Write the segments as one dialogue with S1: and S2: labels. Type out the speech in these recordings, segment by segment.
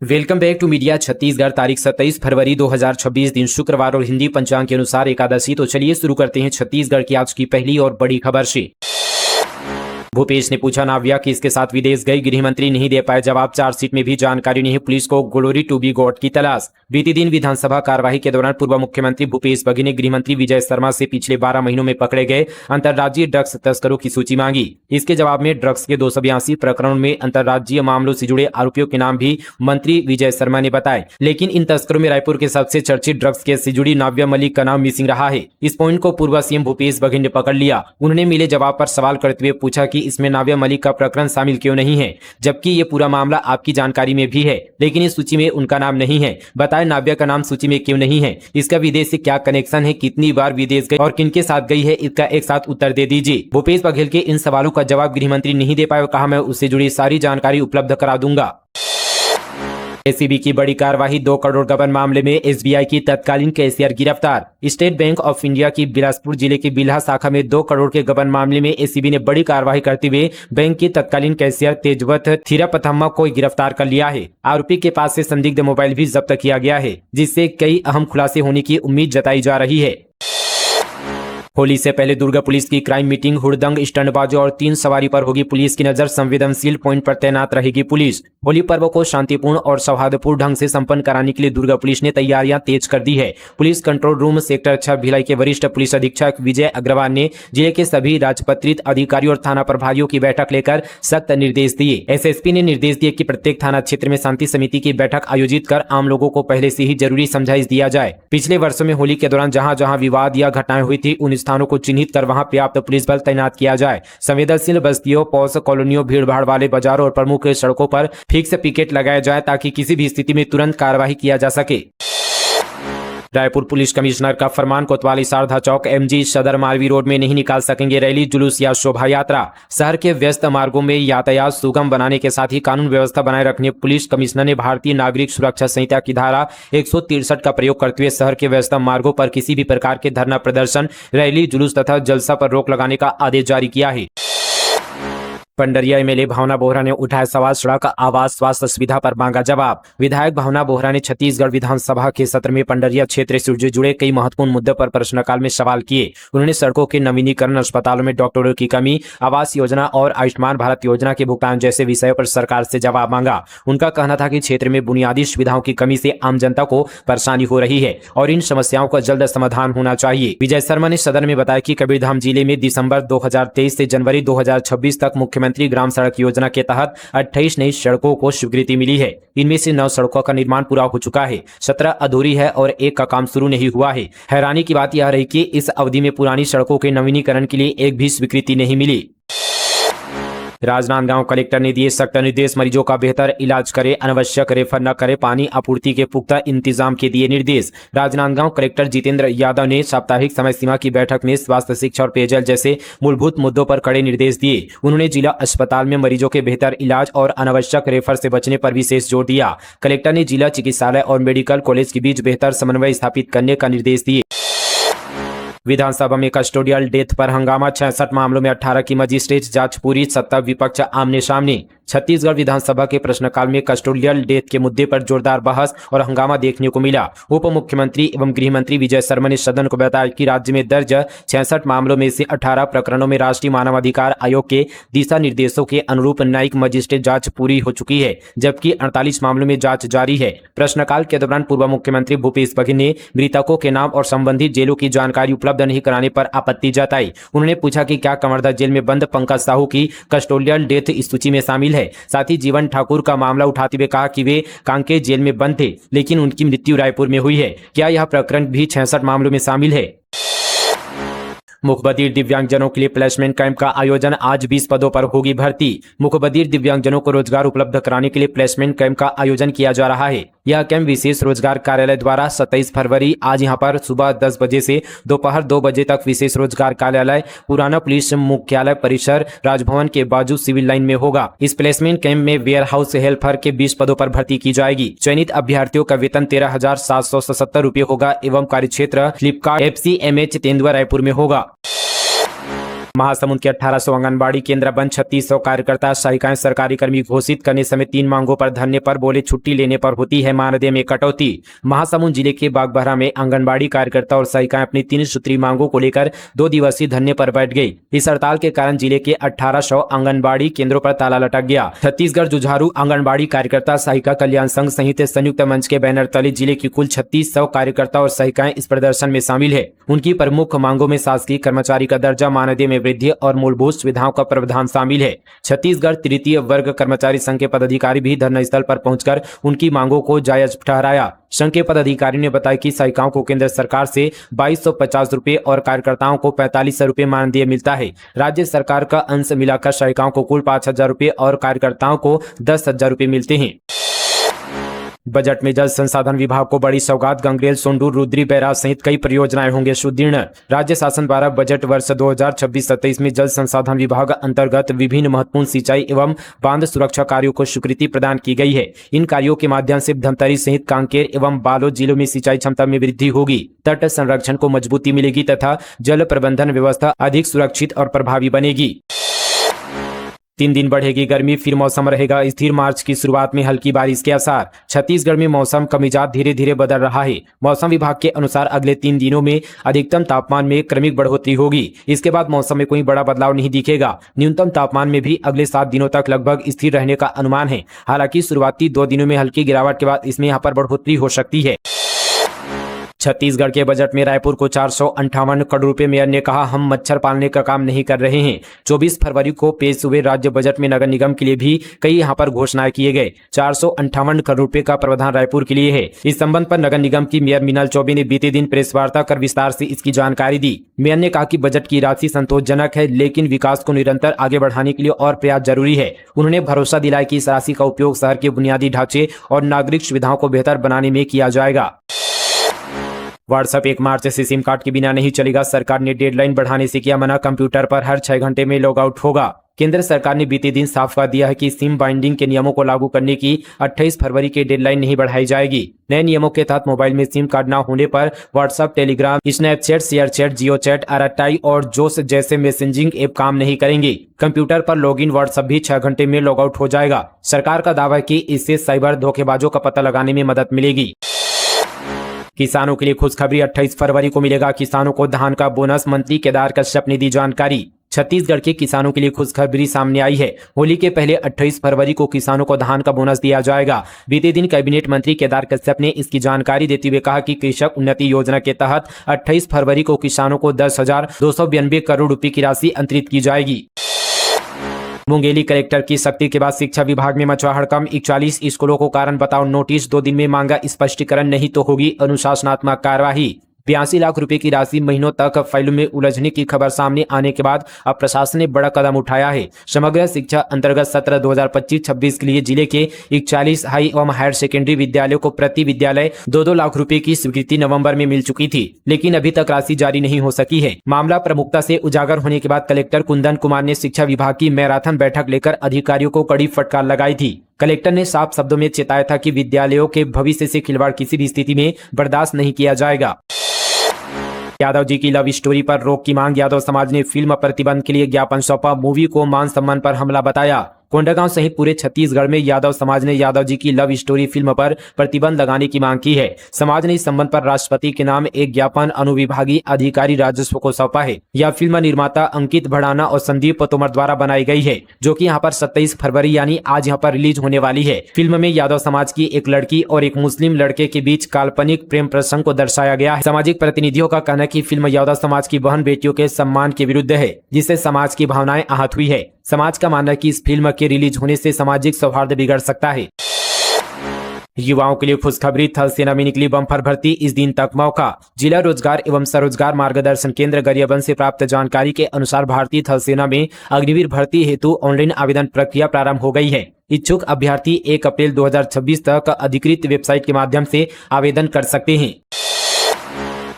S1: Welcome back to media Chhattisgarh. तारीख 27 फरवरी 2026 दिन शुक्रवार और हिंदी पंचांग के अनुसार एकादशी। तो चलिए शुरू करते हैं छत्तीसगढ़ की आज की पहली और बड़ी खबर से। भूपेश ने पूछा नाव्या किसके साथ विदेश गई, गृह मंत्री नहीं दे पाए जवाब। चार्जशीट में भी जानकारी नहीं, पुलिस को ग्लोरी टू बी गॉड की तलाश। बीते दिन विधानसभा कार्यवाही के दौरान पूर्व मुख्यमंत्री भूपेश बघेल ने गृह मंत्री विजय शर्मा से पिछले 12 महीनों में पकड़े गए अंतर्राज्यीय ड्रग्स तस्करों की सूची मांगी। इसके जवाब में ड्रग्स के 282 प्रकरणों में अंतर्राज्यीय मामलों से जुड़े आरोपियों के नाम भी मंत्री विजय शर्मा ने बताए, लेकिन इन तस्करों में रायपुर के सबसे चर्चित ड्रग्स केस से जुड़ी नाव्या मलिक का नाम मिसिंग रहा है। इस पॉइंट को पूर्व सीएम भूपेश बघेल ने पकड़ लिया। उन्होंने मिले जवाब पर सवाल करते हुए पूछा कि इसमें नाव्या मलिक का प्रकरण शामिल क्यों नहीं है, जबकि ये पूरा मामला आपकी जानकारी में भी है, लेकिन इस सूची में उनका नाम नहीं है। बताएं नाव्या का नाम सूची में क्यों नहीं है, इसका विदेश से क्या कनेक्शन है, कितनी बार विदेश गई और किनके साथ गई है, इसका एक साथ उत्तर दे दीजिए। भूपेश बघेल के इन सवालों का जवाब गृह मंत्री नहीं दे पाए और कहा मैं उससे जुड़ी सारी जानकारी उपलब्ध करा दूंगा। एसीबी की बड़ी कार्रवाई, 2 करोड़ गबन मामले में एसबीआई की तत्कालीन कैशियर गिरफ्तार। स्टेट बैंक ऑफ इंडिया की बिलासपुर जिले की बिल्हा शाखा में 2 करोड़ के गबन मामले में एसीबी ने बड़ी कार्रवाई करते हुए बैंक की तत्कालीन कैशियर तेजवत थिरापथम्मा को गिरफ्तार कर लिया है। आरोपी के पास से संदिग्ध मोबाइल भी जब्त किया गया है, जिससे कई अहम खुलासे होने की उम्मीद जताई जा रही है। होली से पहले दुर्ग पुलिस की क्राइम मीटिंग, हुड़दंग, स्टंटबाजों और 3 सवारी पर होगी पुलिस की नजर। संवेदनशील पॉइंट पर तैनात रहेगी पुलिस। होली पर्व को शांतिपूर्ण और सौहार्दपूर्ण ढंग से संपन्न कराने के लिए दुर्ग पुलिस ने तैयारियां तेज कर दी है। Police control room sector 6 Bhilai के वरिष्ठ पुलिस अधीक्षक विजय अग्रवाल ने जिले के सभी राजपत्रित अधिकारियों और थाना प्रभारियों की बैठक लेकर सख्त निर्देश दिए। एसएसपी ने निर्देश दिए कि प्रत्येक थाना क्षेत्र में शांति समिति की बैठक आयोजित कर आम लोगों को पहले से ही जरूरी समझाइश दिया जाए। पिछले वर्षों में होली के दौरान जहां जहां विवाद या घटनाएं हुई थी, उन स्थानों को चिन्हित कर वहां पर्याप्त पुलिस बल तैनात किया जाए। संवेदनशील बस्तियों, पॉश कॉलोनियों, भीड़ भाड़ वाले बाजारों और प्रमुख सड़कों पर फिक्स पिकेट लगाया जाए ताकि किसी भी स्थिति में तुरंत कार्रवाई किया जा सके। रायपुर पुलिस कमिश्नर का फरमान, कोतवाली शारदा चौक, एमजी सदर मालवी रोड में नहीं निकाल सकेंगे रैली, जुलूस या शोभा यात्रा। शहर के व्यस्त मार्गों में यातायात सुगम बनाने के साथ ही कानून व्यवस्था बनाए रखने पुलिस कमिश्नर ने भारतीय नागरिक सुरक्षा संहिता की धारा 163 का प्रयोग करते हुए शहर के व्यस्त मार्गों पर किसी भी प्रकार के धरना प्रदर्शन, रैली, जुलूस तथा जलसा पर रोक लगाने का आदेश जारी किया है। पंडरिया एमएलए भावना बोहरा ने उठाया सवाल, सड़क, आवास, स्वास्थ्य सुविधा पर मांगा जवाब। विधायक भावना बोहरा ने छत्तीसगढ़ विधानसभा के सत्र में पंडरिया क्षेत्र से जुड़े कई महत्वपूर्ण मुद्दों पर प्रश्नकाल में सवाल किए। उन्होंने सड़कों के नवीनीकरण, अस्पतालों में डॉक्टरों की कमी, आवास योजना और आयुष्मान भारत योजना के भुगतान जैसे विषयों पर सरकार से जवाब मांगा। उनका कहना था कि क्षेत्र में बुनियादी सुविधाओं की कमी से आम जनता को परेशानी हो रही है और इन समस्याओं का जल्द समाधान होना चाहिए। विजय शर्मा ने सदन में बताया कि कबीरधाम जिले में दिसंबर 2023 से जनवरी 2026 तक मुख्यमंत्री ग्राम सड़क योजना के तहत 28 नई सड़कों को स्वीकृति मिली है। इनमें से 9 सड़कों का निर्माण पूरा हो चुका है, 17 अधूरी है और 1 का काम शुरू नहीं हुआ है। हैरानी की बात यह रही कि इस अवधि में पुरानी सड़कों के नवीनीकरण के लिए एक भी स्वीकृति नहीं मिली। राजनांदगांव कलेक्टर ने दिए सख्त निर्देश, मरीजों का बेहतर इलाज करे, अनावश्यक रेफर न करे, पानी आपूर्ति के पुख्ता इंतजाम के दिए निर्देश। राजनांदगांव कलेक्टर जितेंद्र यादव ने साप्ताहिक समय सीमा की बैठक में स्वास्थ्य, शिक्षा और पेयजल जैसे मूलभूत मुद्दों पर कड़े निर्देश दिए। उन्होंने जिला अस्पताल में मरीजों के बेहतर इलाज और अनावश्यक रेफर से बचने पर विशेष जोर दिया। कलेक्टर ने जिला चिकित्सालय और मेडिकल कॉलेज के बीच बेहतर समन्वय स्थापित करने का निर्देश दिए। विधानसभा में कस्टोडियल डेथ पर हंगामा, 66 मामलों में 18 की मजिस्ट्रेट जांच पूरी, सत्ता विपक्ष आमने सामने। छत्तीसगढ़ विधानसभा के प्रश्नकाल में कस्टोडियल डेथ के मुद्दे पर जोरदार बहस और हंगामा देखने को मिला। उप मुख्यमंत्री एवं गृह मंत्री विजय शर्मा ने सदन को बताया कि राज्य में दर्ज 66 मामलों में से 18 प्रकरणों में राष्ट्रीय मानवाधिकार आयोग के दिशा निर्देशों के अनुरूप न्यायिक मजिस्ट्रेट जांच पूरी हो चुकी है, जबकि 48 मामलों में जांच जारी है। प्रश्नकाल के दौरान पूर्व मुख्यमंत्री भूपेश बघेल ने मृतकों के नाम और संबंधित जेलों की जानकारी उपलब्ध नहीं कराने पर आपत्ति जताई। उन्होंने पूछा कि क्या कवर्धा जेल में बंद पंकज साहू की कस्टोडियल डेथ इस सूची में शामिल है। साथ ही जीवन ठाकुर का मामला उठाते हुए कहा कि वे कांकेर जेल में बंद थे, लेकिन उनकी मृत्यु रायपुर में हुई है। क्या यह प्रकरण भी 66 मामलों में शामिल है? मुखबधिर दिव्यांगजनों के लिए प्लेसमेंट कैंप का आयोजन, आज 20 पदों पर होगी भर्ती। मुखबधिर दिव्यांगजनों को रोजगार उपलब्ध कराने के लिए प्लेसमेंट कैंप का आयोजन किया जा रहा है। यह कैंप विशेष रोजगार कार्यालय द्वारा 27 फरवरी आज यहां पर सुबह 10 बजे से दोपहर 2 बजे तक विशेष रोजगार कार्यालय, पुराना पुलिस मुख्यालय परिसर, राजभवन के बाजू सिविल लाइन में होगा। इस प्लेसमेंट कैंप में वेयर हाउस हेल्पर के 20 पदों पर भर्ती की जाएगी। चयनित अभ्यर्थियों का वेतन 13,777 रुपये होगा एवं कार्यक्षेत्र फ्लिपकार्ट FCMH तेंदुआ रायपुर में होगा। महासमुंद के 1800 आंगनबाड़ी केंद्र बंद, 3600 कार्यकर्ता सहायिकाएं सरकारी कर्मी घोषित करने समेत 3 मांगों पर धरने पर बोले छुट्टी लेने पर होती है मानदेय में कटौती। महासमुंद जिले के बागबहरा में आंगनबाड़ी कार्यकर्ता और सहायिकाएं अपनी 3 सूत्री मांगों को लेकर 2 दिवसीय धरने पर बैठ गई। इस हड़ताल के कारण जिले के 1800 आंगनबाड़ी केंद्रों पर ताला लटक गया। छत्तीसगढ़ जुझारू आंगनबाड़ी कार्यकर्ता सहायिका कल्याण संघ सहित संयुक्त मंच के बैनर तले जिले की कुल 3600 कार्यकर्ता और सहायिकाएं इस प्रदर्शन में शामिल है। उनकी प्रमुख मांगों में शासकीय कर्मचारी का दर्जा, मानदेय में वृद्धि और मूलभूत सुविधाओं का प्रावधान शामिल है। छत्तीसगढ़ तृतीय वर्ग कर्मचारी संघ के पदाधिकारी भी धरना स्थल पर पहुंचकर उनकी मांगों को जायज ठहराया। संघ के पदाधिकारी ने बताया कि सहायिकाओं को केंद्र सरकार से 2250 रुपए और कार्यकर्ताओं को 4500 रुपए मानदेय मिलता है। राज्य सरकार का अंश मिलाकर सहायिकाओं को कुल 5000 रुपए और कार्यकर्ताओं को 10,000 रुपए मिलते हैं। बजट में जल संसाधन विभाग को बड़ी सौगात, गंगरेल, सोंडूर, रुद्री बैराज सहित कई परियोजनाएं होंगे सुदृढ़। राज्य शासन द्वारा बजट वर्ष 2026-27 में जल संसाधन विभाग अंतर्गत विभिन्न महत्वपूर्ण सिंचाई एवं बांध सुरक्षा कार्यों को स्वीकृति प्रदान की गई है। इन कार्यों के माध्यम से धमतरी सहित कांकेर एवं बालोद जिलों में सिंचाई क्षमता में वृद्धि होगी, तट संरक्षण को मजबूती मिलेगी तथा जल प्रबंधन व्यवस्था अधिक सुरक्षित और प्रभावी बनेगी। 3 दिन बढ़ेगी गर्मी, फिर मौसम रहेगा स्थिर। मार्च की शुरुआत में हल्की बारिश के आसार। छत्तीसगढ़ में मौसम का मिजाज धीरे धीरे बदल रहा है। मौसम विभाग के अनुसार अगले 3 दिनों में अधिकतम तापमान में क्रमिक बढ़ोतरी होगी। इसके बाद मौसम में कोई बड़ा बदलाव नहीं दिखेगा। न्यूनतम तापमान में भी अगले 7 दिनों तक लगभग स्थिर रहने का अनुमान है। हालांकि शुरुआती 2 दिनों में हल्की गिरावट के बाद इसमें यहाँ पर बढ़ोतरी हो सकती है। छत्तीसगढ़ के बजट में रायपुर को 458 करोड़ रुपए। मेयर ने कहा, हम मच्छर पालने का काम नहीं कर रहे हैं। 24 फरवरी को पेश हुए राज्य बजट में नगर निगम के लिए भी कई यहाँ पर घोषणाएं किए गए। 458 करोड़ रुपए का प्रावधान रायपुर के लिए है। इस संबंध पर नगर निगम की मेयर मीनल चौबे ने बीते दिन प्रेस वार्ता कर विस्तार से इसकी जानकारी दी। मेयर ने कहा कि बजट की राशि संतोषजनक है, लेकिन विकास को निरंतर आगे बढ़ाने के लिए और प्रयास जरूरी है। उन्होंने भरोसा दिलाया कि इस राशि का उपयोग शहर के बुनियादी ढांचे और नागरिक सुविधाओं को बेहतर बनाने में किया जाएगा। व्हाट्सएप 1 मार्च से सिम कार्ड के बिना नहीं चलेगा। सरकार ने डेडलाइन बढ़ाने से किया मना। कंप्यूटर पर हर 6 घंटे में लॉग आउट होगा। केंद्र सरकार ने बीते दिन साफ कर दिया है कि सिम बाइंडिंग के नियमों को लागू करने की 28 फरवरी की डेडलाइन नहीं बढ़ाई जाएगी। नए नियमों के तहत मोबाइल में सिम कार्ड न होने पर WhatsApp, Telegram, Snapchat, ShareChat, JioChat, RTI और जोश जैसे मैसेजिंग ऐप काम नहीं करेंगे। कंप्यूटर पर लॉगिन व्हाट्सएप भी 6 घंटे में लॉग आउट हो जाएगा। सरकार का दावा है कि इससे साइबर धोखेबाजों का पता लगाने में मदद मिलेगी। किसानों के लिए खुशखबरी, 28 फरवरी को मिलेगा किसानों को धान का बोनस। मंत्री केदार कश्यप ने दी जानकारी। छत्तीसगढ़ के किसानों के लिए खुशखबरी सामने आई है। होली के पहले 28 फरवरी को किसानों को धान का बोनस दिया जाएगा। बीते दिन कैबिनेट मंत्री केदार कश्यप ने इसकी जानकारी देते हुए कहा कि कृषक उन्नति योजना के तहत 28 फरवरी को किसानों को 10,292 करोड़ रुपए की राशि अंतरित की जाएगी। मुंगेली कलेक्टर की सख्ती के बाद शिक्षा विभाग में मचा हड़कंप। 41 स्कूलों को कारण बताओ नोटिस, 2 दिन में मांगा स्पष्टीकरण, नहीं तो होगी अनुशासनात्मक कार्यवाही। 82 लाख रुपए की राशि महीनों तक फाइलों में उलझने की खबर सामने आने के बाद अब प्रशासन ने बड़ा कदम उठाया है। समग्र शिक्षा अंतर्गत सत्र 2025-26 के लिए जिले के 41 हाई एवं हायर सेकेंडरी विद्यालयों को प्रति विद्यालय 2-2 लाख रुपए की स्वीकृति नवंबर में मिल चुकी थी, लेकिन अभी तक राशि जारी नहीं हो सकी है। मामला प्रमुखता से उजागर होने के बाद कलेक्टर कुंदन कुमार ने शिक्षा विभाग की मैराथन बैठक लेकर अधिकारियों को कड़ी फटकार लगाई थी। कलेक्टर ने साफ शब्दों में चेताया था कि विद्यालयों के भविष्य से खिलवाड़ किसी भी स्थिति में बर्दाश्त नहीं किया जाएगा। यादव जी की लव स्टोरी पर रोक की मांग। यादव समाज ने फिल्म प्रतिबंध के लिए ज्ञापन सौंपा। मूवी को मान सम्मान पर हमला बताया। कोंडागांव सहित पूरे छत्तीसगढ़ में यादव समाज ने यादव जी की लव स्टोरी फिल्म पर प्रतिबंध लगाने की मांग की है। समाज ने इस संबंध पर राष्ट्रपति के नाम एक ज्ञापन अनुविभागीय अधिकारी राजस्व को सौंपा है। यह फिल्म निर्माता अंकित भड़ाना और संदीप तोमर द्वारा बनाई गई है, जो कि यहाँ पर 27 फरवरी यानी आज यहाँ पर रिलीज होने वाली है। फिल्म में यादव समाज की एक लड़की और एक मुस्लिम लड़के के बीच काल्पनिक प्रेम प्रसंग को दर्शाया गया है। सामाजिक प्रतिनिधियों का कहना है कि फिल्म यादव समाज की बहन बेटियों के सम्मान के विरुद्ध है, जिससे समाज की भावनाएं आहत हुई है। समाज का मानना है कि इस फिल्म के रिलीज होने से सामाजिक सौहार्द बिगड़ सकता है। युवाओं के लिए खुशखबरी, थल सेना में निकली बम्पर भर्ती, इस दिन तक मौका। जिला रोजगार एवं स्वरोजगार मार्गदर्शन केंद्र गरियाबंद से प्राप्त जानकारी के अनुसार भारतीय थल सेना में अग्निवीर भर्ती हेतु ऑनलाइन आवेदन प्रक्रिया प्रारंभ हो गई है। इच्छुक अभ्यर्थी 1 अप्रैल 2026 तक अधिकृत वेबसाइट के माध्यम से आवेदन कर सकते हैं।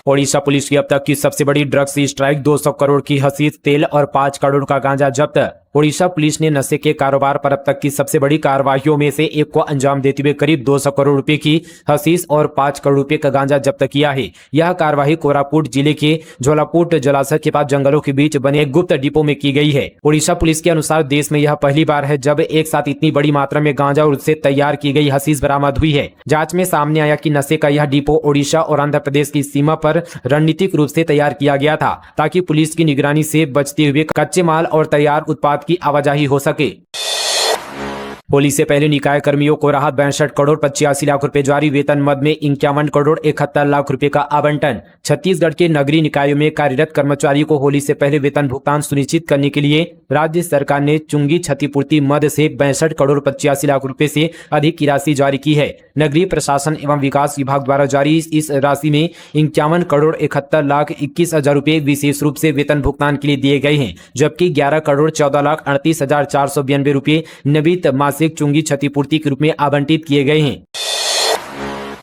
S1: ओडिशा पुलिस की अब तक की सबसे बड़ी ड्रग्स स्ट्राइक, 200 करोड़ की हशीश तेल और 5 करोड़ का गांजा जब्त। ओडिशा पुलिस ने नशे के कारोबार पर अब तक की सबसे बड़ी कार्रवाइयों में से एक को अंजाम देते हुए करीब 200 करोड़ रुपए की हशीश और 5 करोड़ रुपए का गांजा जब्त किया है। यह कार्रवाई कोरापुट जिले के झोलापुट जलाशय के पास जंगलों के बीच बने एक गुप्त डिपो में की गई है। ओडिशा पुलिस के अनुसार देश में यह पहली बार है जब एक साथ इतनी बड़ी मात्रा में गांजा और उससे तैयार की गई हशीश बरामद हुई है। जांच में सामने आया कि नशे का यह डिपो ओडिशा और आंध्र प्रदेश की सीमा पर रणनीतिक रूप से तैयार किया गया था ताकि पुलिस की निगरानी से बचते हुए कच्चे माल और तैयार उत्पाद की आवाजाही हो सके। होली से पहले निकाय कर्मियों को राहत 62 करोड़ 85 लाख रुपए जारी, वेतन मद में 51 करोड़ 71 लाख रुपए का आवंटन। छत्तीसगढ़ के नगरीय निकायों में कार्यरत कर्मचारियों को होली से पहले वेतन भुगतान सुनिश्चित करने के लिए राज्य सरकार ने चुंगी क्षतिपूर्ति मद से 62 करोड़ 85 लाख रुपए से अधिक की राशि जारी की है। नगरीय प्रशासन एवं विकास विभाग द्वारा जारी इस राशि में 51 करोड़ 71 लाख 21 हजार रुपए विशेष रूप से वेतन भुगतान के लिए दिए गए हैं, जबकि 11 करोड़ 14 लाख 38 हजार 492 रुपए नवीत मासिक चुंगी क्षतिपूर्ति के रूप में आवंटित किए गए हैं।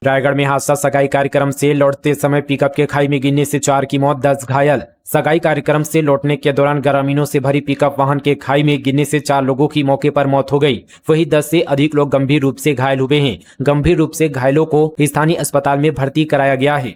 S1: रायगढ़ में हादसा, सगाई कार्यक्रम से लौटते समय पिकअप के खाई में गिरने से 4 की मौत, 10 घायल। सगाई कार्यक्रम से लौटने के दौरान ग्रामीणों से भरी पिकअप वाहन के खाई में गिरने से 4 लोगों की मौके पर मौत हो गई। वहीं 10 से अधिक लोग गंभीर रूप से घायल हुए हैं। गंभीर रूप से घायलों को स्थानीय अस्पताल में भर्ती कराया गया है।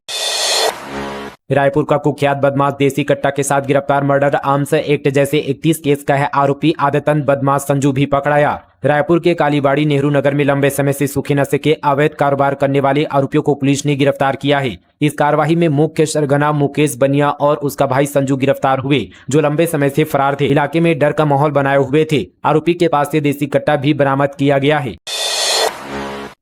S1: रायपुर का कुख्यात बदमाश देसी कट्टा के साथ गिरफ्तार, मर्डर आर्म्स एक्ट जैसे 31 केस का है आरोपी आदतन बदमाश संजू भी पकड़ाया। रायपुर के कालीबाड़ी नेहरू नगर में लंबे समय से सूखे नशे के अवैध कारोबार करने वाले आरोपियों को पुलिस ने गिरफ्तार किया है। इस कार्रवाई में मुख्य सरगना मुकेश बनिया और उसका भाई संजू गिरफ्तार हुए, जो लंबे समय से फरार थे। इलाके में डर का माहौल बनाए हुए थे। आरोपी के पास से देसी कट्टा भी बरामद किया गया है।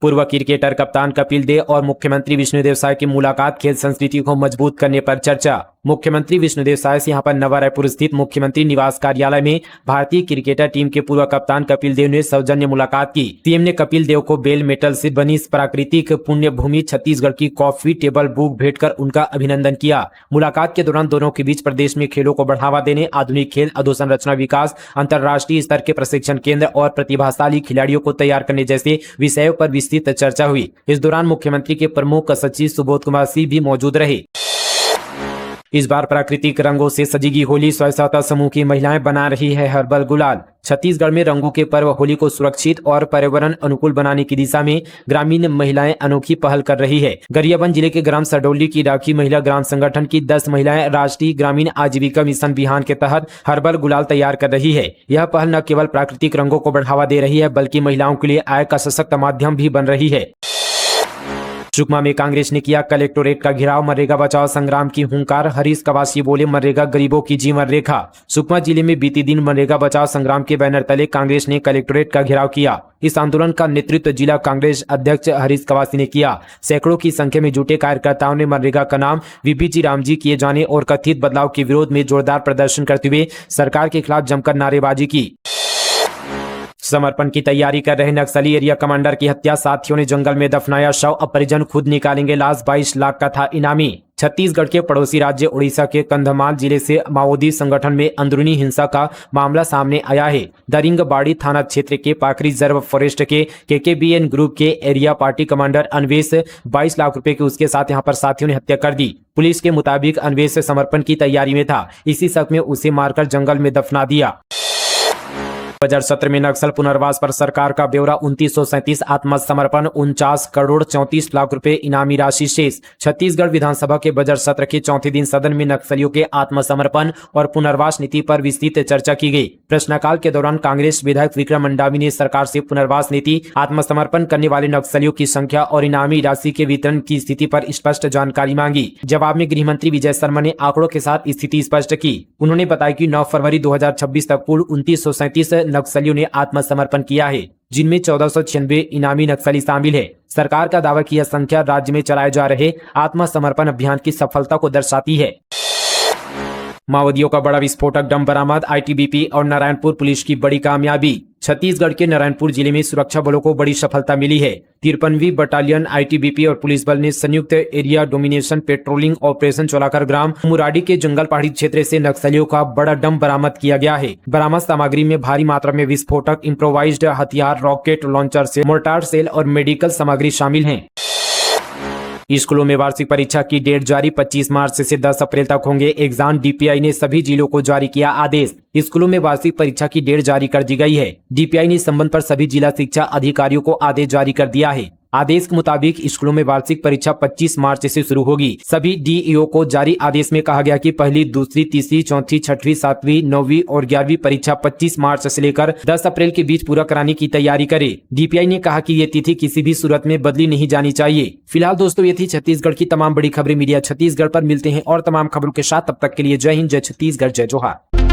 S1: पूर्व क्रिकेटर कप्तान कपिल देव और मुख्यमंत्री विष्णुदेव साय की मुलाकात, खेल संस्कृति को मजबूत करने पर चर्चा। मुख्यमंत्री विष्णुदेव साय से यहां पर नवा रायपुर स्थित मुख्यमंत्री निवास कार्यालय में भारतीय क्रिकेटर टीम के पूर्व कप्तान कपिल देव ने सौजन्य मुलाकात की। सीएम ने कपिल देव को बेल मेटल से बनी प्राकृतिक पुण्य भूमि छत्तीसगढ़ की कॉफी टेबल बुक भेंटकर उनका अभिनंदन किया। मुलाकात के दौरान दोनों के बीच प्रदेश में खेलों को बढ़ावा देने, आधुनिक खेल अधोसंरचना विकास, अंतर्राष्ट्रीय स्तर के प्रशिक्षण केंद्र और प्रतिभाशाली खिलाड़ियों को तैयार करने जैसे विषयों पर विस्तृत चर्चा हुई। इस दौरान मुख्यमंत्री के प्रमुख सचिव सुबोध कुमार सिंह भी मौजूद रहे। इस बार प्राकृतिक रंगों से सजेगी होली, स्वयं सहायता समूह की महिलाएं बना रही है हर्बल गुलाल। छत्तीसगढ़ में रंगों के पर्व होली को सुरक्षित और पर्यावरण अनुकूल बनाने की दिशा में ग्रामीण महिलाएं अनोखी पहल कर रही है। गरियाबंद जिले के ग्राम सडोली की राखी महिला ग्राम संगठन की 10 महिलाएं राष्ट्रीय ग्रामीण आजीविका मिशन बिहान के तहत हर्बल गुलाल तैयार कर रही है। यह पहल न केवल प्राकृतिक रंगों को बढ़ावा दे रही है, बल्कि महिलाओं के लिए आय का सशक्त माध्यम भी बन रही है। सुकमा में कांग्रेस ने किया कलेक्टोरेट का घेराव, मनरेगा बचाओ संग्राम की हुंकार, हरीश कवासी बोले मनरेगा गरीबों की जीवन रेखा। सुकमा जिले में बीते दिन मनरेगा बचाओ संग्राम के बैनर तले कांग्रेस ने कलेक्टोरेट का घेराव किया। इस आंदोलन का नेतृत्व जिला कांग्रेस अध्यक्ष हरीश कवासी ने किया। सैकड़ों की संख्या में जुटे कार्यकर्ताओं ने मनरेगा का नाम वीपीजी रामजी किए जाने और कथित बदलाव के विरोध में जोरदार प्रदर्शन करते हुए सरकार के खिलाफ जमकर नारेबाजी की। समर्पण की तैयारी कर रहे नक्सली एरिया कमांडर की हत्या, साथियों ने जंगल में दफनाया शव, अब परिजन खुद निकालेंगे लाश, 22 लाख का था इनामी। छत्तीसगढ़ के पड़ोसी राज्य उड़ीसा के कंधमाल जिले से माओवादी संगठन में अंदरूनी हिंसा का मामला सामने आया है। दरिंगबाड़ी थाना क्षेत्र के पाखरी रिजर्व फॉरेस्ट के केकेबीएन ग्रुप के area party commander Anvesh 22 lakh रुपए के उसके साथ यहां पर साथियों ने हत्या कर दी। पुलिस के मुताबिक अन्वेष समर्पण की तैयारी में था, इसी शक में उसे मारकर जंगल में दफना दिया। बजट सत्र में नक्सल पुनर्वास पर सरकार का ब्यौरा, 2937 आत्मसमर्पण, 49 करोड़ 34 लाख रुपए इनामी राशि शेष। छत्तीसगढ़ विधानसभा के बजट सत्र के चौथे दिन सदन में नक्सलियों के आत्मसमर्पण और पुनर्वास नीति पर विस्तृत चर्चा की गई। प्रश्नकाल के दौरान कांग्रेस विधायक विक्रम मंडावी ने सरकार से पुनर्वास नीति, आत्मसमर्पण करने वाले नक्सलियों की संख्या और इनामी राशि के वितरण की स्थिति पर स्पष्ट जानकारी मांगी। जवाब में गृह मंत्री विजय शर्मा ने आंकड़ों के साथ स्थिति स्पष्ट की। उन्होंने बताया कि 9 फरवरी 2026 तक कुल 2937 नक्सलियों ने आत्मसमर्पण किया है, जिनमें 1496 इनामी नक्सली शामिल है। सरकार का दावा की यह संख्या राज्य में चलाए जा रहे आत्मसमर्पण अभियान की सफलता को दर्शाती है। माओवादियों का बड़ा विस्फोटक डम बरामद, आईटीबीपी और नारायणपुर पुलिस की बड़ी कामयाबी। छत्तीसगढ़ के नारायणपुर जिले में सुरक्षा बलों को बड़ी सफलता मिली है। 53वीं बटालियन आईटीबीपी और पुलिस बल ने संयुक्त एरिया डोमिनेशन पेट्रोलिंग ऑपरेशन चलाकर ग्राम मुराडी के जंगल पहाड़ी क्षेत्र से नक्सलियों का बड़ा डम बरामद किया गया है। बरामद सामग्री में भारी मात्रा में विस्फोटक, इम्प्रोवाइज्ड हथियार, रॉकेट लॉन्चर से मोर्टार सेल और मेडिकल सामग्री शामिल है। स्कूलों में वार्षिक परीक्षा की डेट जारी, 25 मार्च से 10 अप्रैल तक होंगे एग्जाम। डीपीआई ने सभी जिलों को जारी किया आदेश। स्कूलों में वार्षिक परीक्षा की डेट जारी कर दी गई है। डीपीआई ने इस संबंध पर सभी जिला शिक्षा अधिकारियों को आदेश जारी कर दिया है। आदेश के मुताबिक स्कूलों में वार्षिक परीक्षा 25 मार्च से शुरू होगी। सभी डीईओ को जारी आदेश में कहा गया कि पहली, दूसरी, तीसरी, चौथी, छठवीं, सातवीं, 9वीं और 11वीं परीक्षा 25 मार्च से लेकर 10 अप्रैल के बीच पूरा कराने की तैयारी करे। डीपीआई ने कहा कि ये तिथि किसी भी सूरत में बदली नहीं जानी चाहिए। फिलहाल दोस्तों, ये थी छत्तीसगढ़ की तमाम बड़ी खबरें मीडिया छत्तीसगढ़ पर। मिलते हैं और तमाम खबरों के साथ, तब तक के लिए जय हिंद, जय छत्तीसगढ़, जय जोहार।